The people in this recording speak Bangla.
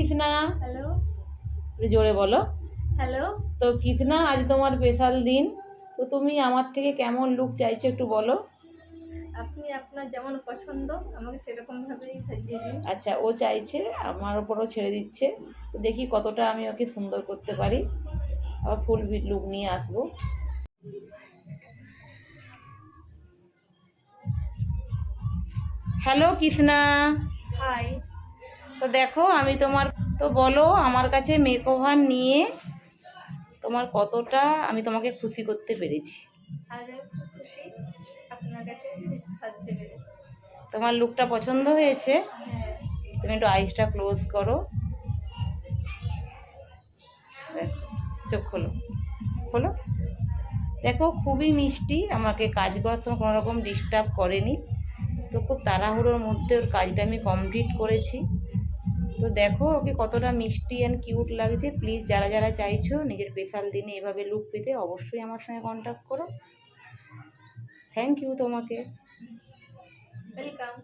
কৃষ্ণা। হ্যালো। জোরে বলো। হ্যালো। তো কৃষ্ণা, আজ তোমার স্পেশাল দিন, তো তুমি আমার থেকে কেমন লুক চাইছো একটু বলো। আপনি আপনার যেমন পছন্দ আমাকে সেরকম ভাবেই সাজিয়ে দিন। আচ্ছা, ও চাইছে, আমার ওপরও ছেড়ে দিচ্ছে, তো দেখি কতটা আমি ওকে সুন্দর করতে পারি। আবার ফুল লুক নিয়ে আসবো। হ্যালো কৃষ্ণা। হাই। তো দেখো আমি তোমার, তো বলো আমার কাছে মেকওভার নিয়ে তোমার কতটা আমি তোমাকে খুশি করতে পেরেছি। আজ আমি খুব খুশি আপনার কাছে সাজতে পেরে। তোমার লুকটা পছন্দ হয়েছে? হ্যাঁ। তুমি একটু আইসটা ক্লোজ করো, দেখো, চোখ খোলো, খোলো। দেখো খুবই মিষ্টি, আমাকে কাজ করার সময় কোনো রকম ডিস্টার্ব করেনি, তো খুব তাড়াহুড়োর মধ্যে ওর কাজটা আমি কমপ্লিট করেছি। তো দেখো ওকে কতটা মিষ্টি অ্যান্ড কিউট লাগছে। প্লিজ যারা যারা চাইছো নিজের স্পেশাল দিনে এভাবে লুক পেতে অবশ্যই আমার সঙ্গে কন্ট্যাক্ট করো। থ্যাংক ইউ তোমাকে। ওয়েলকাম।